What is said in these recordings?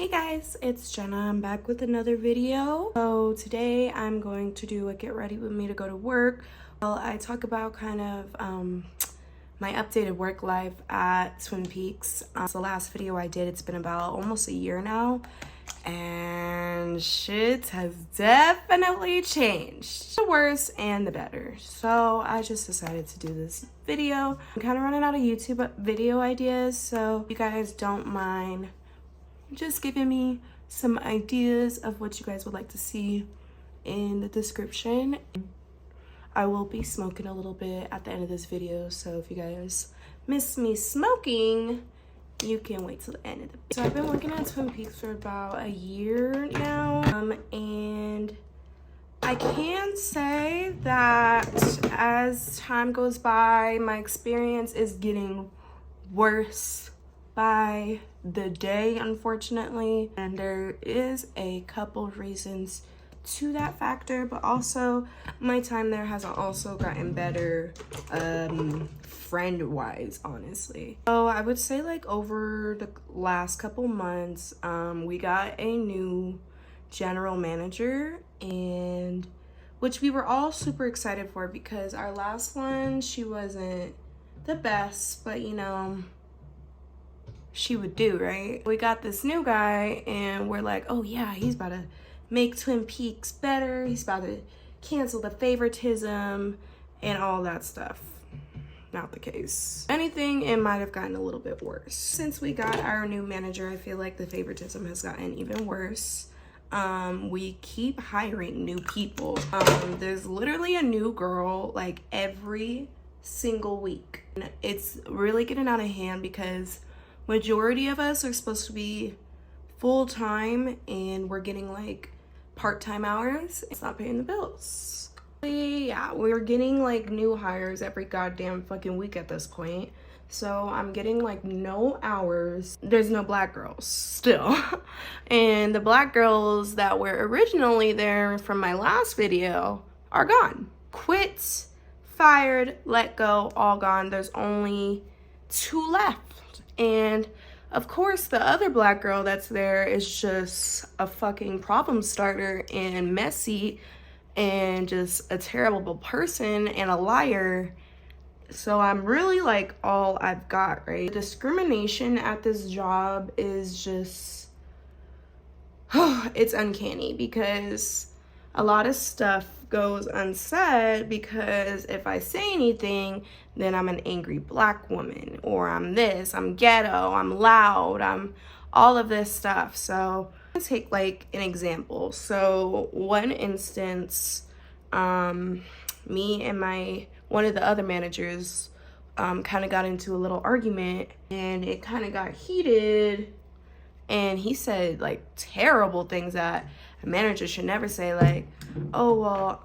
Hey guys, it's Jenna. I'm back with another video. So today I'm going to do a get ready with me to go to work. Well, I talk about kind of my updated work life at Twin Peaks. It's the last video I did. It's been about almost a year now, and shit has definitely changed. The worse and the better. So I just decided to do this video. I'm kind of running out of YouTube video ideas, so if you guys don't mind just giving me some ideas of what you guys would like to see in the description. I will be smoking a little bit at the end of this video, so if you guys miss me smoking, you can wait till the end of the video. So I've been working at Twin Peaks for about a year now, and I can say that as time goes by, my experience is getting worse by the day, unfortunately, and there is a couple of reasons to that factor, but also my time there has also gotten better friend wise, honestly. So I would say, like, over the last couple months, we got a new general manager, and which we were all super excited for, because our last one, she wasn't the best, but you know, she would do, right? We got this new guy and we're like, oh yeah, he's about to make Twin Peaks better. He's about to cancel the favoritism and all that stuff. Not the case. If anything, it might have gotten a little bit worse. Since we got our new manager, I feel like the favoritism has gotten even worse. We keep hiring new people. There's literally a new girl like every single week. It's really getting out of hand because majority of us are supposed to be full-time and we're getting like part-time hours. It's not paying the bills. Yeah, we're getting like new hires every goddamn fucking week at this point. So I'm getting like no hours. There's no black girls still. And the black girls that were originally there from my last video are gone. Quit, fired, let go, all gone. There's only 2 left. And of course, the other black girl that's there is just a fucking problem starter and messy and just a terrible person and a liar. So I'm really like all I've got, right? The discrimination at this job is just, it's uncanny, because a lot of stuff goes unsaid, because if I say anything, then I'm an angry black woman, or I'm this, I'm ghetto, I'm loud, I'm all of this stuff. So let's take like an example. So one instance, me and one of the other managers kind of got into a little argument, and it kind of got heated, and he said like terrible things that a manager should never say, like, oh, well,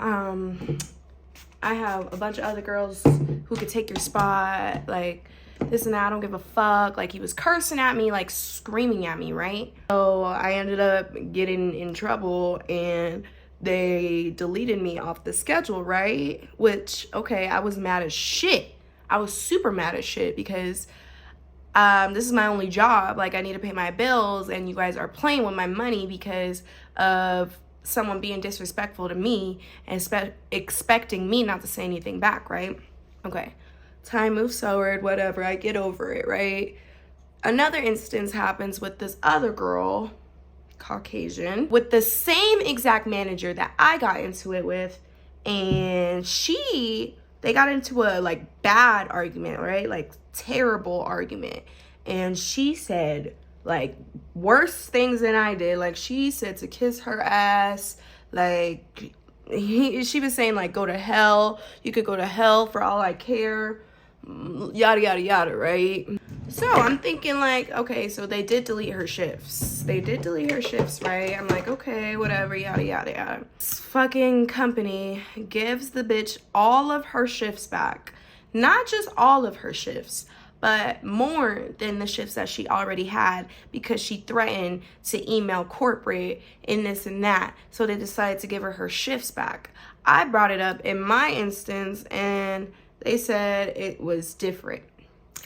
I have a bunch of other girls who could take your spot, like this and that, I don't give a fuck. Like, he was cursing at me, like screaming at me, right? So I ended up getting in trouble and they deleted me off the schedule, right? Which, okay, I was mad as shit. I was super mad as shit, because this is my only job. Like, I need to pay my bills, and you guys are playing with my money because of someone being disrespectful to me and expecting me not to say anything back, right? Okay, time moves forward, whatever, I get over it, right? Another instance happens with this other girl, Caucasian, with the same exact manager that I got into it with, and they got into a like bad argument, right? Like terrible argument. And she said like worse things than I did. Like, she said to kiss her ass. Like, she was saying like, go to hell. You could go to hell for all I care. Yada, yada, yada, right? So I'm thinking like, okay, so they did delete her shifts. Right? I'm like, okay, whatever, yada, yada, yada. This fucking company gives the bitch all of her shifts back. Not just all of her shifts, but more than the shifts that she already had, because she threatened to email corporate and this and that. So they decided to give her shifts back. I brought it up in my instance and they said it was different.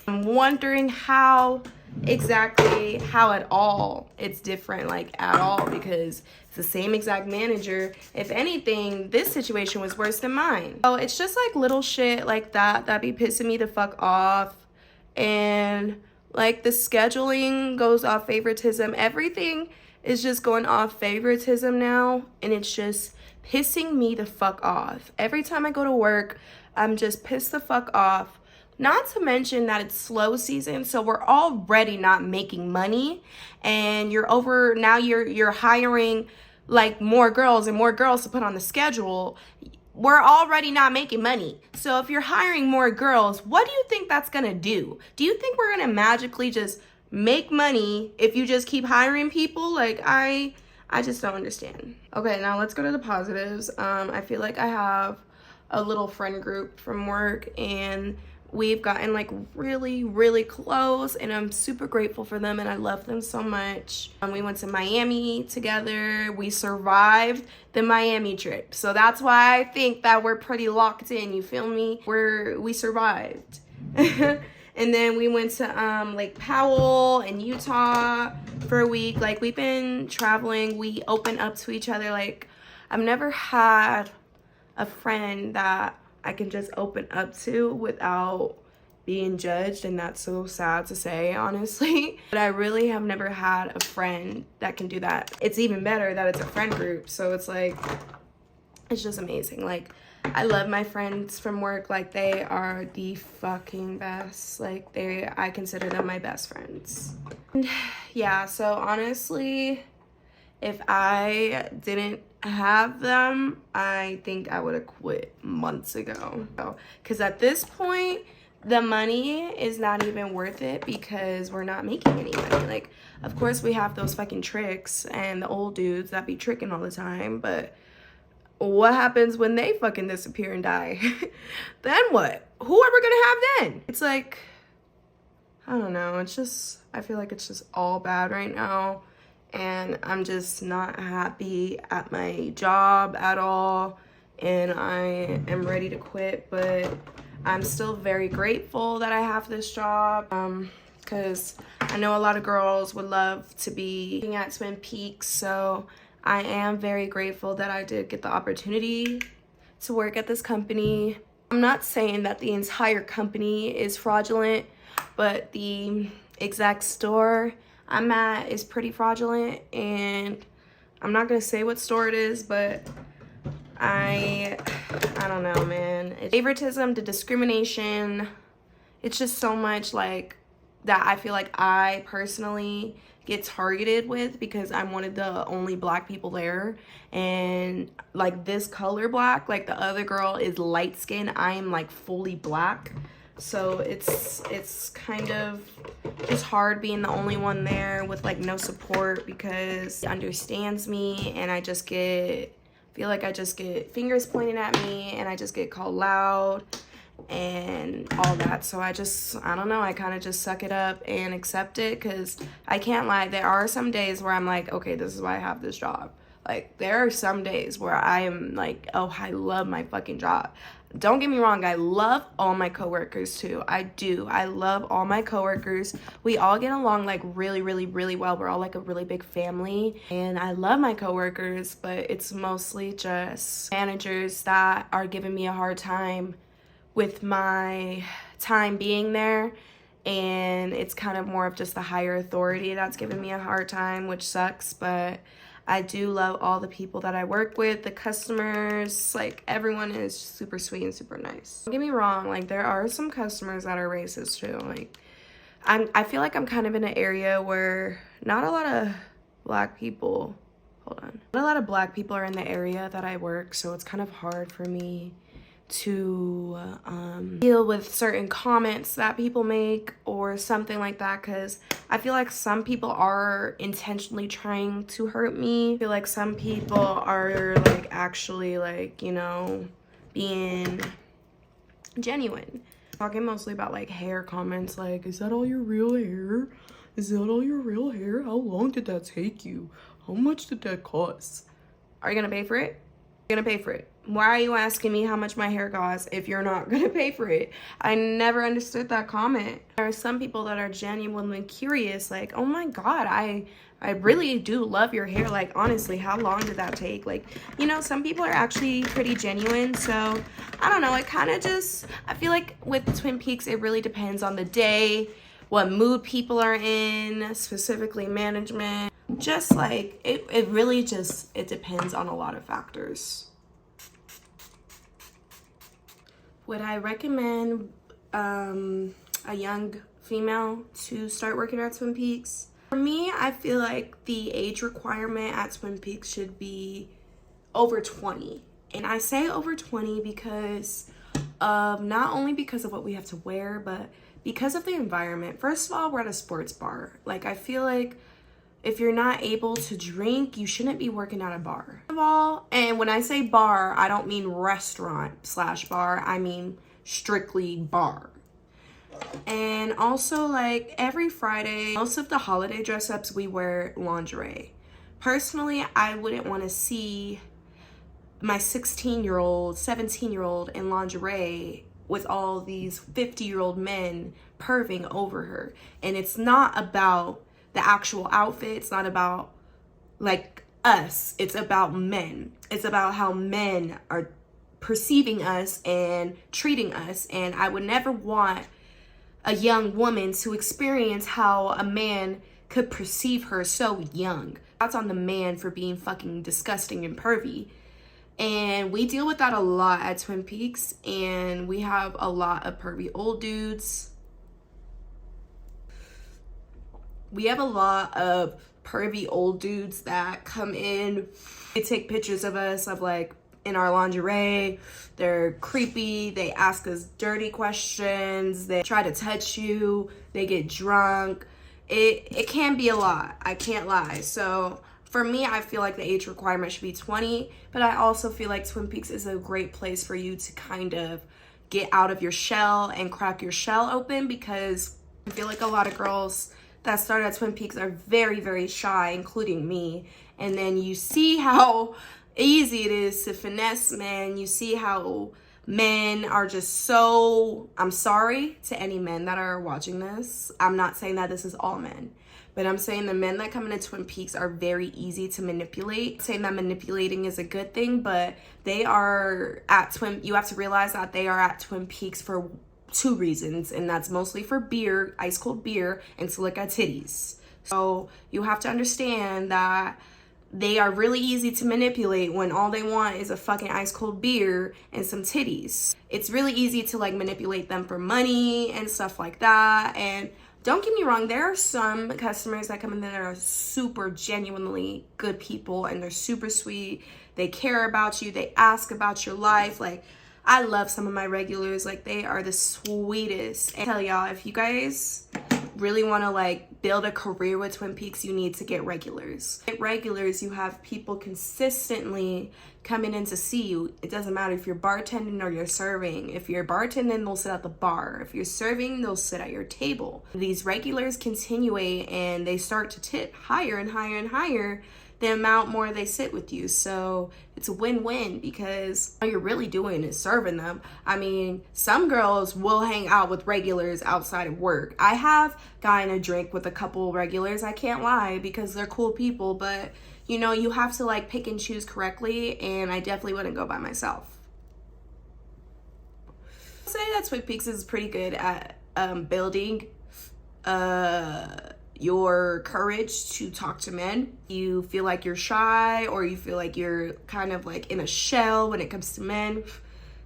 I'm wondering how at all it's different, like at all, because it's the same exact manager. If anything, this situation was worse than mine. So it's just like little shit like that be pissing me the fuck off. And like the scheduling goes off favoritism. Everything is just going off favoritism now, and it's just pissing me the fuck off. Every time I go to work, I'm just pissed the fuck off. Not to mention that it's slow season, so we're already not making money, and you're hiring like more girls and more girls to put on the schedule. We're already not making money. So if you're hiring more girls, what do you think that's gonna do? Do you think we're gonna magically just make money if you just keep hiring people? Like, I just don't understand. Okay, now let's go to the positives. I feel like I have a little friend group from work, and we've gotten like really, really close, and I'm super grateful for them, and I love them so much. We went to Miami together. We survived the Miami trip. So that's why I think that we're pretty locked in, you feel me? We survived. And then we went to Lake Powell in Utah for a week. Like, we've been traveling. We open up to each other. Like, I've never had a friend that I can just open up to without being judged, and that's so sad to say, honestly. But I really have never had a friend that can do that. It's even better that it's a friend group, so it's like, it's just amazing. Like, I love my friends from work. Like, they are the fucking best. Like, I consider them my best friends. And yeah, so honestly, if I didn't have them, I think I would have quit months ago. Because at this point, the money is not even worth it, because we're not making any money. Like, of course we have those fucking tricks and the old dudes that be tricking all the time, but what happens when they fucking disappear and die? Then what? Who are we gonna have then? It's like, I don't know. It's just, I feel like it's just all bad right now. And I'm just not happy at my job at all. And I am ready to quit, but I'm still very grateful that I have this job. Because I know a lot of girls would love to be looking at Twin Peaks. So I am very grateful that I did get the opportunity to work at this company. I'm not saying that the entire company is fraudulent, but the exact store I'm at is pretty fraudulent, and I'm not gonna say what store it is, but I don't know, man. Favoritism, the discrimination, it's just so much like that. I feel like I personally get targeted with because I'm one of the only black people there, and like this color black, like the other girl is light skin, I am like fully black. So it's kind of just hard being the only one there with like no support, because he understands me, and I feel like I just get fingers pointed at me, and I just get called loud and all that. So I don't know, I kind of just suck it up and accept it, because I can't lie, there are some days where I'm like, okay, this is why I have this job. Like, there are some days where I am like, oh, I love my fucking job. Don't get me wrong, I love all my coworkers too. I do. I love all my coworkers. We all get along like really, really, really well. We're all like a really big family, and I love my coworkers, but it's mostly just managers that are giving me a hard time with my time being there, and it's kind of more of just the higher authority that's giving me a hard time, which sucks. But I do love all the people that I work with, the customers, like everyone is super sweet and super nice. Don't get me wrong, like there are some customers that are racist too. Like I feel like I'm kind of in an area where not a lot of black people, not a lot of black people are in the area that I work, so it's kind of hard for me to deal with certain comments that people make or something like that, because I feel like some people are intentionally trying to hurt me. I feel like some people are like actually like, you know, being genuine. Talking mostly about like hair comments, like, is that all your real hair? Is that all your real hair? How long did that take you? How much did that cost? Are you gonna pay for it? You're gonna pay for it. Why are you asking me how much my hair costs if you're not gonna pay for it? I never understood that comment. There are some people that are genuinely curious, like, oh my God, I really do love your hair. Like, honestly, how long did that take? Like, you know, some people are actually pretty genuine. So I don't know, it kind of just, I feel like with Twin Peaks, it really depends on the day, what mood people are in, specifically management. Just like, it really just, it depends on a lot of factors. Would I recommend a young female to start working at Twin Peaks? For me, I feel like the age requirement at Twin Peaks should be over 20. And I say over 20 because of, not only because of what we have to wear, but because of the environment. First of all, we're at a sports bar. Like, I feel like if you're not able to drink, you shouldn't be working at a bar. First of all, and when I say bar, I don't mean restaurant/bar. I mean strictly bar. And also, like, every Friday, most of the holiday dress-ups, we wear lingerie. Personally, I wouldn't want to see my 16-year-old, 17-year-old in lingerie with all these 50-year-old men perving over her. And it's not about the actual outfit. It's not about like us. It's about men. It's about how men are perceiving us and treating us. And I would never want a young woman to experience how a man could perceive her so young. That's on the man for being fucking disgusting and pervy. And we deal with that a lot at Twin Peaks, and we have a lot of pervy old dudes. We have a lot of pervy old dudes that come in. They take pictures of us of like in our lingerie. They're creepy. They ask us dirty questions. They try to touch you. They get drunk. It can be a lot. I can't lie. So for me, I feel like the age requirement should be 20, but I also feel like Twin Peaks is a great place for you to kind of get out of your shell and crack your shell open, because I feel like a lot of girls that start at Twin Peaks are very, very shy, including me. And then you see how easy it is to finesse men. You see how men are just so, I'm sorry to any men that are watching this. I'm not saying that this is all men, but I'm saying the men that come into Twin Peaks are very easy to manipulate. I'm saying that manipulating is a good thing, but they are at you have to realize that they are at Twin Peaks for two reasons, and that's mostly for beer, ice cold beer, and to look at titties. So you have to understand that they are really easy to manipulate when all they want is a fucking ice cold beer and some titties. It's really easy to like manipulate them for money and stuff like that. And don't get me wrong, there are some customers that come in that are super genuinely good people, and they're super sweet. They care about you. They ask about your life. Like, I love some of my regulars. Like, they are the sweetest. And I tell y'all, if you guys really want to like build a career with Twin Peaks, you need to get regulars. Get regulars, you have people consistently coming in to see you. It doesn't matter if you're bartending or you're serving. If you're bartending, they'll sit at the bar. If you're serving, they'll sit at your table. These regulars continuate, and they start to tip higher and higher and higher the amount more they sit with you. So it's a win-win, because all you're really doing is serving them. I mean, some girls will hang out with regulars outside of work. I have gotten a drink with a couple regulars, I can't lie, because they're cool people, but you know, you have to like pick and choose correctly, and I definitely wouldn't go by myself. I'd say that Twin Peaks is pretty good at building your courage to talk to men. You feel like you're shy, or you feel like you're kind of like in a shell when it comes to men,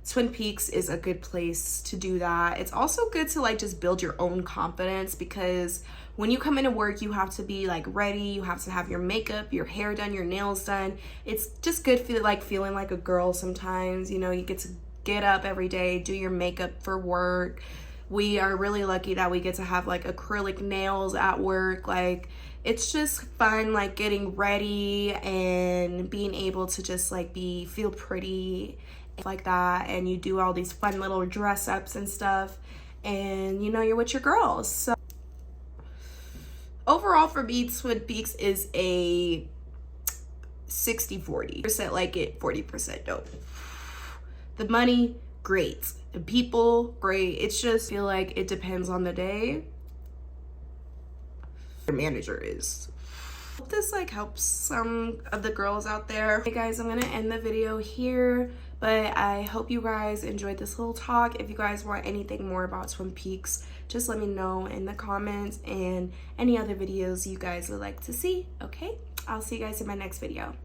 Twin Peaks is a good place to do that. It's also good to like just build your own confidence, because when you come into work, you have to be like ready. You have to have your makeup, your hair done, your nails done. It's just good feeling like a girl sometimes. You know, you get to get up every day, do your makeup for work. We are really lucky that we get to have like acrylic nails at work. Like, it's just fun, like getting ready and being able to just like feel pretty like that. And you do all these fun little dress ups and stuff, and you know, you're with your girls. So overall for me, Twin Peaks is a 60-40%, like it 40% dope. The money, great. The people, great. It's just, I feel like it depends on the day your manager is. Hope this like helps some of the girls out there. Hey guys, I'm gonna end the video here, but I hope you guys enjoyed this little talk. If you guys want anything more about Twin Peaks, just let me know in the comments, and any other videos you guys would like to see. Okay, I'll see you guys in my next video.